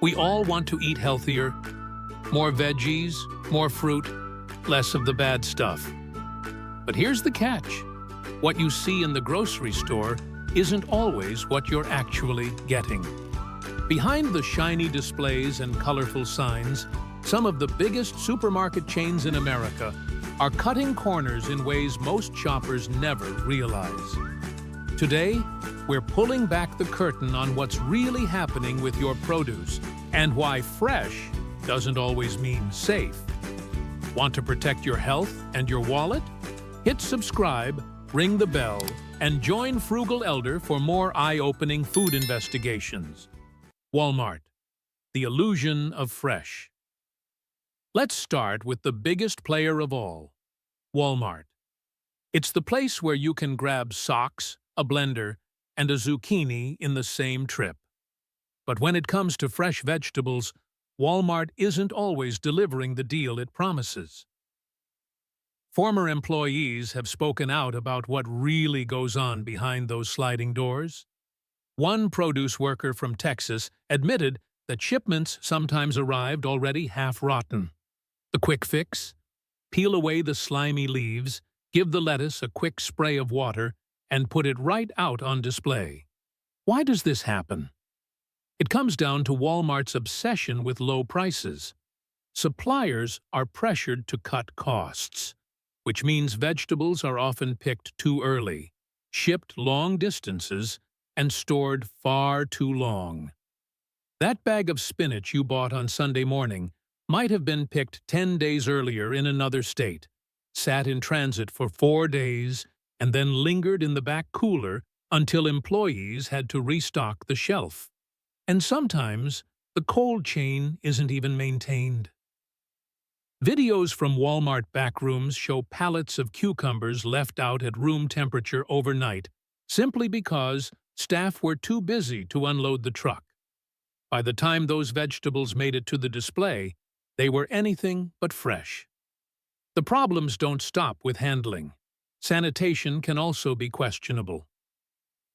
We all want to eat healthier, more veggies, more fruit, less of the bad stuff. But here's the catch. What you see in the grocery store isn't always what you're actually getting. Behind the shiny displays and colorful signs, some of the biggest supermarket chains in America are cutting corners in ways most shoppers never realize. Today, we're pulling back the curtain on what's really happening with your produce and why fresh doesn't always mean safe. Want to protect your health and your wallet? Hit subscribe, ring the bell, and join Frugal Elder for more eye-opening food investigations. Walmart, the illusion of fresh. Let's start with the biggest player of all, Walmart. It's the place where you can grab socks, a blender, and a zucchini in the same trip. But when it comes to fresh vegetables, Walmart isn't always delivering the deal it promises. Former employees have spoken out about what really goes on behind those sliding doors. One produce worker from Texas admitted that shipments sometimes arrived already half-rotten. The quick fix? Peel away the slimy leaves, give the lettuce a quick spray of water, and put it right out on display. Why does this happen? It comes down to Walmart's obsession with low prices. Suppliers are pressured to cut costs, which means vegetables are often picked too early, shipped long distances, and stored far too long. That bag of spinach you bought on Sunday morning might have been picked 10 days earlier in another state, sat in transit for 4 days, and then lingered in the back cooler until employees had to restock the shelf. And sometimes, the cold chain isn't even maintained. Videos from Walmart backrooms show pallets of cucumbers left out at room temperature overnight, simply because staff were too busy to unload the truck. By the time those vegetables made it to the display, they were anything but fresh. The problems don't stop with handling. Sanitation can also be questionable.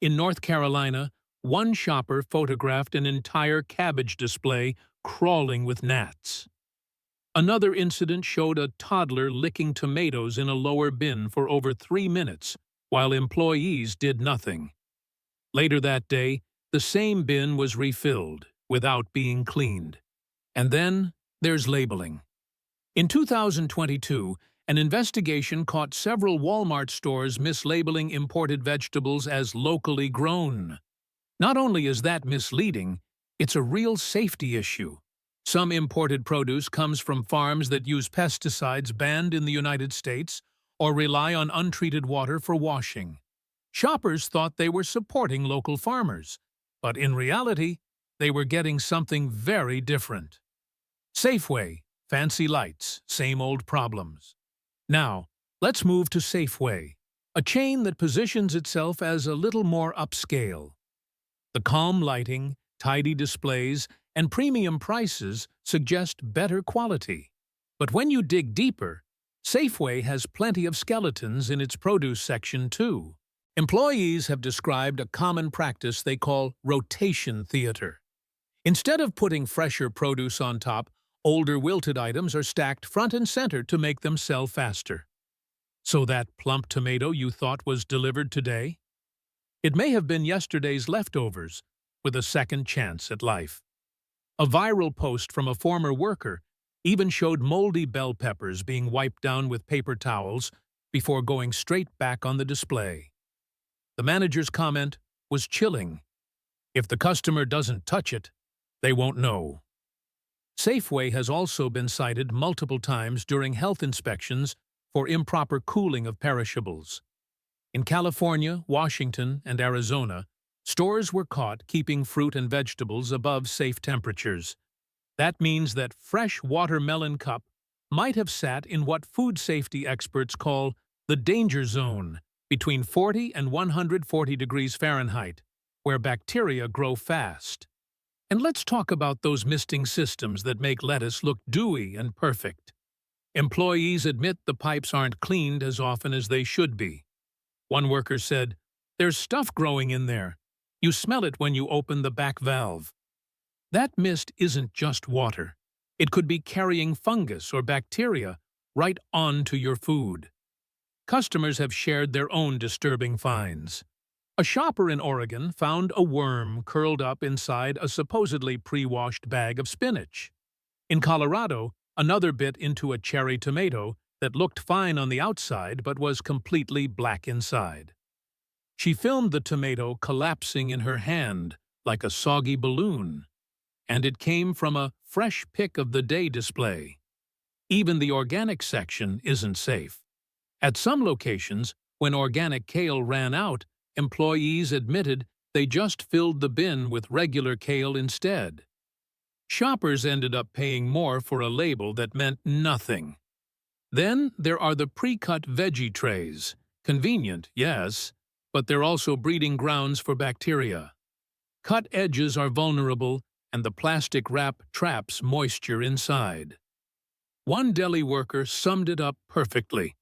In North Carolina, one shopper photographed an entire cabbage display crawling with gnats. Another incident showed a toddler licking tomatoes in a lower bin for over 3 minutes, while employees did nothing. Later that day, the same bin was refilled without being cleaned. And then there's labeling. In 2022, an investigation caught several Walmart stores mislabeling imported vegetables as locally grown. Not only is that misleading, it's a real safety issue. Some imported produce comes from farms that use pesticides banned in the United States or rely on untreated water for washing. Shoppers thought they were supporting local farmers, but in reality, they were getting something very different. Safeway, fancy lights, same old problems. Now, let's move to Safeway, a chain that positions itself as a little more upscale. The calm lighting, tidy displays, and premium prices suggest better quality. But when you dig deeper, Safeway has plenty of skeletons in its produce section too. Employees have described a common practice they call rotation theater. Instead of putting fresher produce on top, older wilted items are stacked front and center to make them sell faster. So that plump tomato you thought was delivered today? It may have been yesterday's leftovers, with a second chance at life. A viral post from a former worker even showed moldy bell peppers being wiped down with paper towels before going straight back on the display. The manager's comment was chilling. If the customer doesn't touch it, they won't know. Safeway has also been cited multiple times during health inspections for improper cooling of perishables. In California, Washington, and Arizona, stores were caught keeping fruit and vegetables above safe temperatures. That means that fresh watermelon cup might have sat in what food safety experts call the danger zone, between 40 and 140 degrees Fahrenheit, where bacteria grow fast. And let's talk about those misting systems that make lettuce look dewy and perfect. Employees admit the pipes aren't cleaned as often as they should be. One worker said, "There's stuff growing in there. You smell it when you open the back valve." That mist isn't just water. It could be carrying fungus or bacteria right onto your food. Customers have shared their own disturbing finds. A shopper in Oregon found a worm curled up inside a supposedly pre-washed bag of spinach. In Colorado, another bit into a cherry tomato that looked fine on the outside but was completely black inside. She filmed the tomato collapsing in her hand like a soggy balloon, and it came from a fresh pick of the day display. Even the organic section isn't safe. At some locations, when organic kale ran out, employees admitted they just filled the bin with regular kale instead. Shoppers ended up paying more for a label that meant nothing. Then there are the pre-cut veggie trays. Convenient, yes, but they're also breeding grounds for bacteria. Cut edges are vulnerable, and the plastic wrap traps moisture inside. One deli worker summed it up perfectly.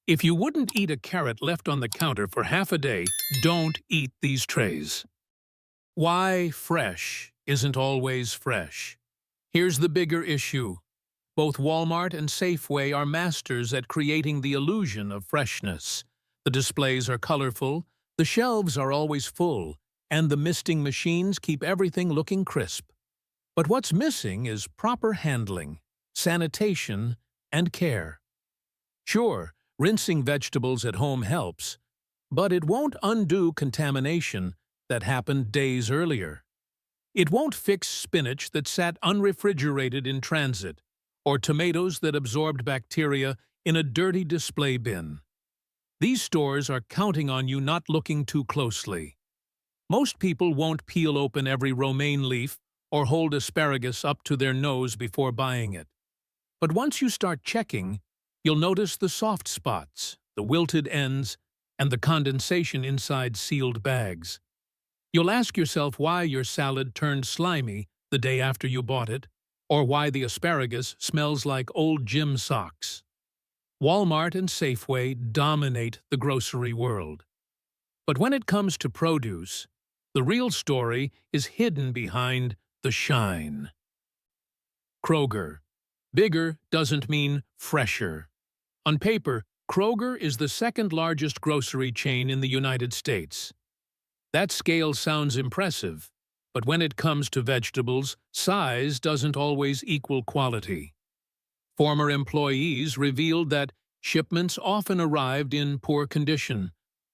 If you wouldn't eat a carrot left on the counter for half a day, don't eat these trays. Why fresh isn't always fresh? Here's the bigger issue. Both Walmart and Safeway are masters at creating the illusion of freshness. The displays are colorful, the shelves are always full, and the misting machines keep everything looking crisp. But what's missing is proper handling, sanitation, and care. Sure, rinsing vegetables at home helps, but it won't undo contamination that happened days earlier. It won't fix spinach that sat unrefrigerated in transit, or tomatoes that absorbed bacteria in a dirty display bin. These stores are counting on you not looking too closely. Most people won't peel open every romaine leaf or hold asparagus up to their nose before buying it. But once you start checking, you'll notice the soft spots, the wilted ends, and the condensation inside sealed bags. You'll ask yourself why your salad turned slimy the day after you bought it, or why the asparagus smells like old gym socks. Walmart and Safeway dominate the grocery world. But when it comes to produce, the real story is hidden behind the shine. Kroger. Bigger doesn't mean fresher. On paper, Kroger is the second largest grocery chain in the United States. That scale sounds impressive, but when it comes to vegetables, size doesn't always equal quality. Former employees revealed that shipments often arrived in poor condition: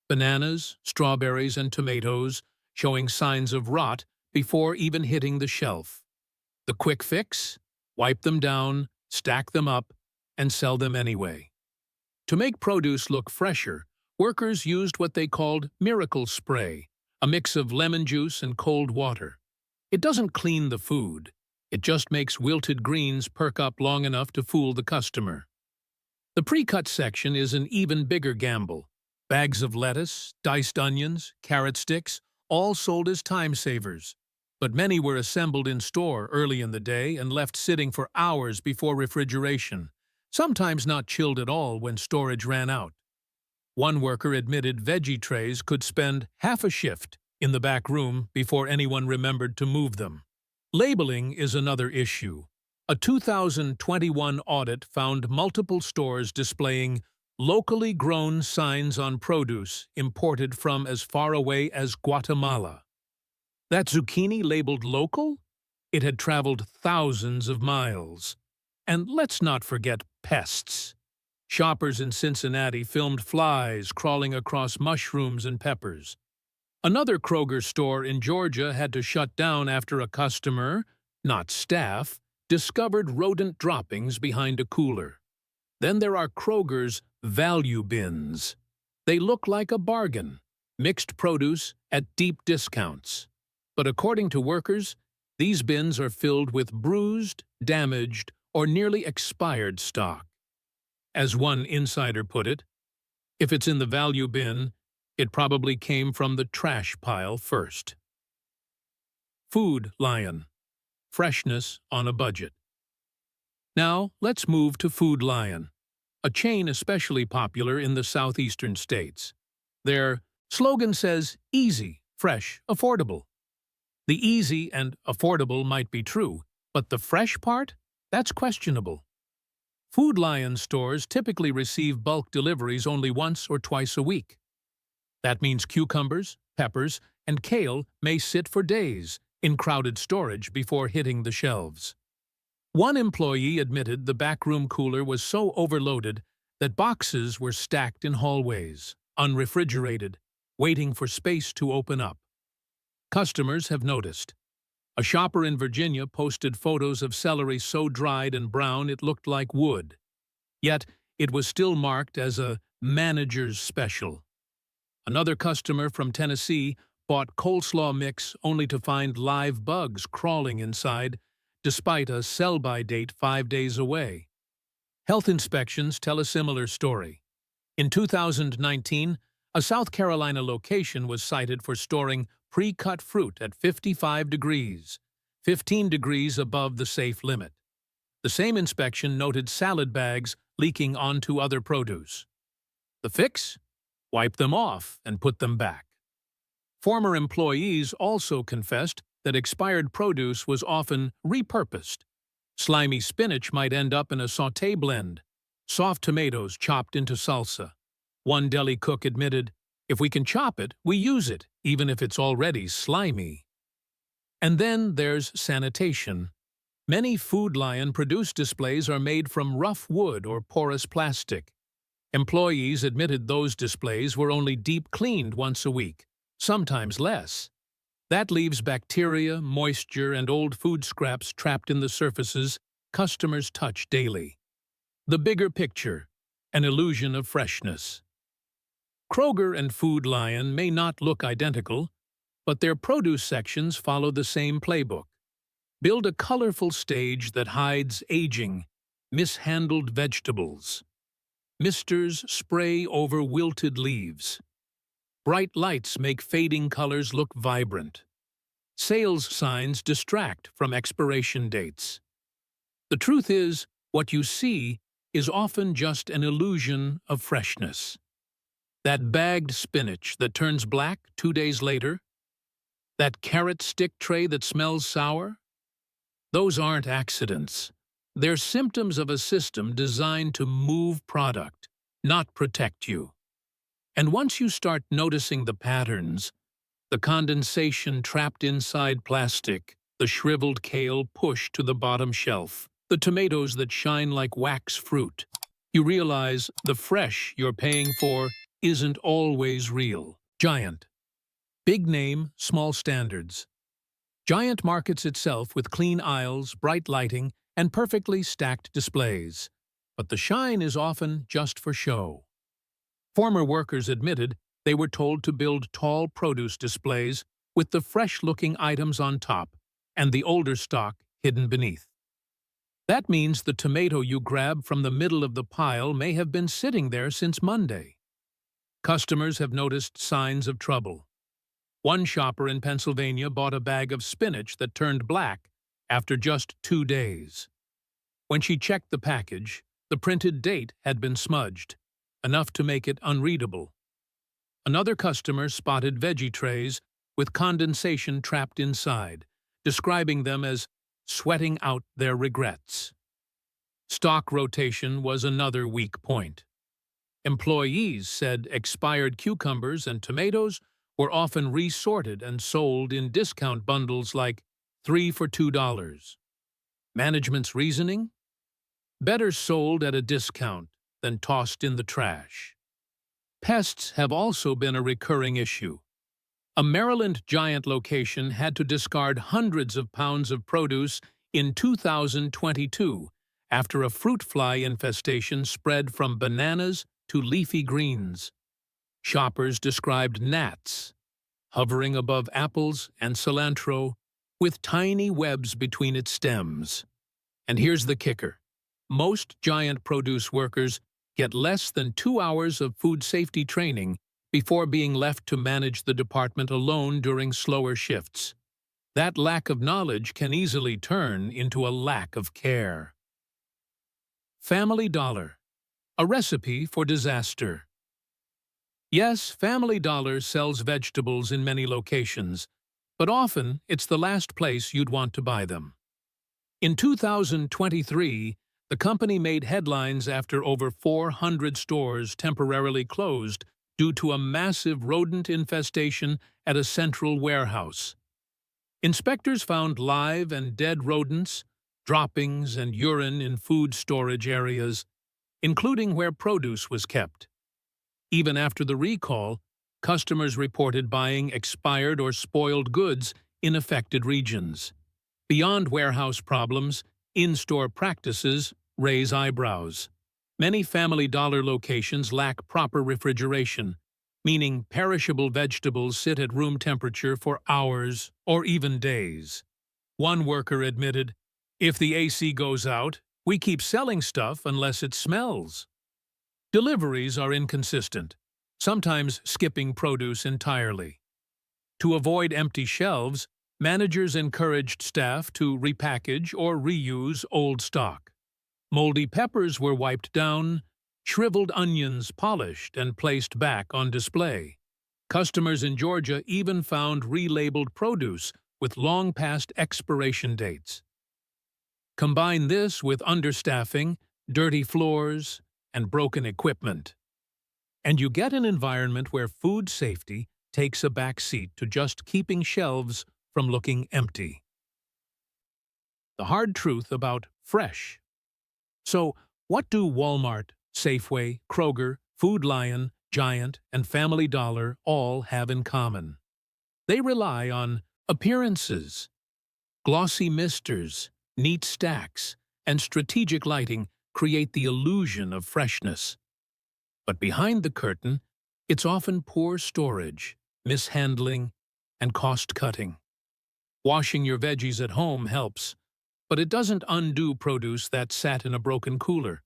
bananas, strawberries, and tomatoes showing signs of rot before even hitting the shelf. The quick fix? Wipe them down, stack them up, and sell them anyway. To make produce look fresher, workers used what they called miracle spray, a mix of lemon juice and cold water. It doesn't clean the food. It just makes wilted greens perk up long enough to fool the customer. The pre-cut section is an even bigger gamble. Bags of lettuce, diced onions, carrot sticks, all sold as time savers. But many were assembled in store early in the day and left sitting for hours before refrigeration, sometimes not chilled at all when storage ran out. One worker admitted veggie trays could spend half a shift in the back room before anyone remembered to move them. Labeling is another issue. A 2021 audit found multiple stores displaying locally grown signs on produce imported from as far away as Guatemala. That zucchini labeled local? It had traveled thousands of miles. And let's not forget pests. Shoppers in Cincinnati filmed flies crawling across mushrooms and peppers. Another Kroger store in Georgia had to shut down after a customer, not staff, discovered rodent droppings behind a cooler. Then there are Kroger's value bins. They look like a bargain, mixed produce at deep discounts. But according to workers, these bins are filled with bruised, damaged, or nearly expired stock. As one insider put it, if it's in the value bin, it probably came from the trash pile first. Food Lion. Freshness on a budget. Now, let's move to Food Lion, a chain especially popular in the southeastern states. Their slogan says, easy, fresh, affordable. The easy and affordable might be true, but the fresh part? That's questionable. Food Lion stores typically receive bulk deliveries only once or twice a week. That means cucumbers, peppers, and kale may sit for days in crowded storage before hitting the shelves. One employee admitted the backroom cooler was so overloaded that boxes were stacked in hallways, unrefrigerated, waiting for space to open up. Customers have noticed. A shopper in Virginia posted photos of celery so dried and brown it looked like wood. Yet, it was still marked as a manager's special. Another customer from Tennessee bought coleslaw mix only to find live bugs crawling inside, despite a sell-by date 5 days away. Health inspections tell a similar story. In 2019, a South Carolina location was cited for storing pre-cut fruit at 55 degrees, 15 degrees above the safe limit. The same inspection noted salad bags leaking onto other produce. The fix? Wipe them off and put them back. Former employees also confessed that expired produce was often repurposed. Slimy spinach might end up in a sauté blend, soft tomatoes chopped into salsa. One deli cook admitted, "If we can chop it, we use it, even if it's already slimy." And then there's sanitation. Many Food Lion produce displays are made from rough wood or porous plastic. Employees admitted those displays were only deep cleaned once a week, sometimes less. That leaves bacteria, moisture, and old food scraps trapped in the surfaces customers touch daily. The bigger picture, an illusion of freshness. Kroger and Food Lion may not look identical, but their produce sections follow the same playbook. Build a colorful stage that hides aging, mishandled vegetables. Misters spray over wilted leaves. Bright lights make fading colors look vibrant. Sales signs distract from expiration dates. The truth is, what you see is often just an illusion of freshness. That bagged spinach that turns black 2 days later? That carrot stick tray that smells sour? Those aren't accidents. They're symptoms of a system designed to move product, not protect you. And once you start noticing the patterns, the condensation trapped inside plastic, the shriveled kale pushed to the bottom shelf, the tomatoes that shine like wax fruit, you realize the fresh you're paying for isn't always real. Giant. Big name, small standards. Giant markets itself with clean aisles, bright lighting, and perfectly stacked displays. But the shine is often just for show. Former workers admitted they were told to build tall produce displays with the fresh-looking items on top and the older stock hidden beneath. That means the tomato you grab from the middle of the pile may have been sitting there since Monday. Customers have noticed signs of trouble. One shopper in Pennsylvania bought a bag of spinach that turned black after just 2 days. When she checked the package, the printed date had been smudged, enough to make it unreadable. Another customer spotted veggie trays with condensation trapped inside, describing them as sweating out their regrets. Stock rotation was another weak point. Employees said expired cucumbers and tomatoes were often resorted and sold in discount bundles like 3 for $2. Management's reasoning? Better sold at a discount than tossed in the trash. Pests have also been a recurring issue. A Maryland Giant location had to discard hundreds of pounds of produce in 2022 after a fruit fly infestation spread from bananas to leafy greens. Shoppers described gnats, hovering above apples and cilantro, with tiny webs between its stems. And here's the kicker. Most Giant produce workers get less than 2 hours of food safety training before being left to manage the department alone during slower shifts. That lack of knowledge can easily turn into a lack of care. Family Dollar, a recipe for disaster. Yes, Family Dollar sells vegetables in many locations, but often it's the last place you'd want to buy them. In 2023, the company made headlines after over 400 stores temporarily closed due to a massive rodent infestation at a central warehouse. Inspectors found live and dead rodents, droppings, and urine in food storage areas, including where produce was kept. Even after the recall, customers reported buying expired or spoiled goods in affected regions. Beyond warehouse problems, in-store practices raise eyebrows. Many Family Dollar locations lack proper refrigeration, meaning perishable vegetables sit at room temperature for hours or even days. One worker admitted, "If the AC goes out, we keep selling stuff unless it smells." Deliveries are inconsistent, sometimes skipping produce entirely. To avoid empty shelves, managers encouraged staff to repackage or reuse old stock. Moldy peppers were wiped down, shriveled onions polished and placed back on display. Customers in Georgia even found relabeled produce with long-past expiration dates. Combine this with understaffing, dirty floors, and broken equipment, and you get an environment where food safety takes a back seat to just keeping shelves from looking empty. The hard truth about fresh. So, what do Walmart, Safeway, Kroger, Food Lion, Giant, and Family Dollar all have in common? They rely on appearances. Glossy misters, neat stacks, and strategic lighting create the illusion of freshness. But behind the curtain, it's often poor storage, mishandling, and cost-cutting. Washing your veggies at home helps, but it doesn't undo produce that sat in a broken cooler,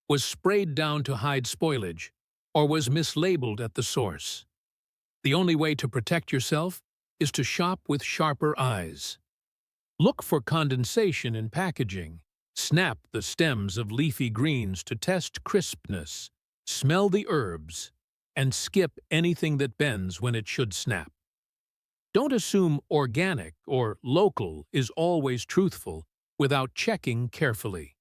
was sprayed down to hide spoilage, or was mislabeled at the source. The only way to protect yourself is to shop with sharper eyes. Look for condensation in packaging. Snap the stems of leafy greens to test crispness. Smell the herbs, and skip anything that bends when it should snap. Don't assume organic or local is always truthful without checking carefully.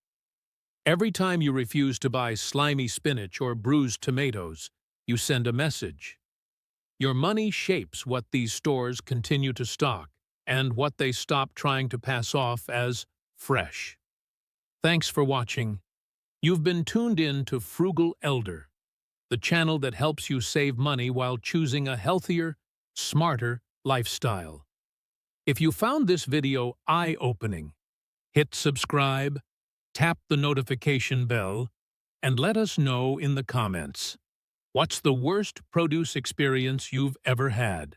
Every time you refuse to buy slimy spinach or bruised tomatoes, you send a message. Your money shapes what these stores continue to stock and what they stop trying to pass off as fresh. Thanks for watching. You've been tuned in to Frugal Elder, the channel that helps you save money while choosing a healthier, smarter lifestyle. If you found this video eye-opening, hit subscribe, tap the notification bell, and let us know in the comments. What's the worst produce experience you've ever had?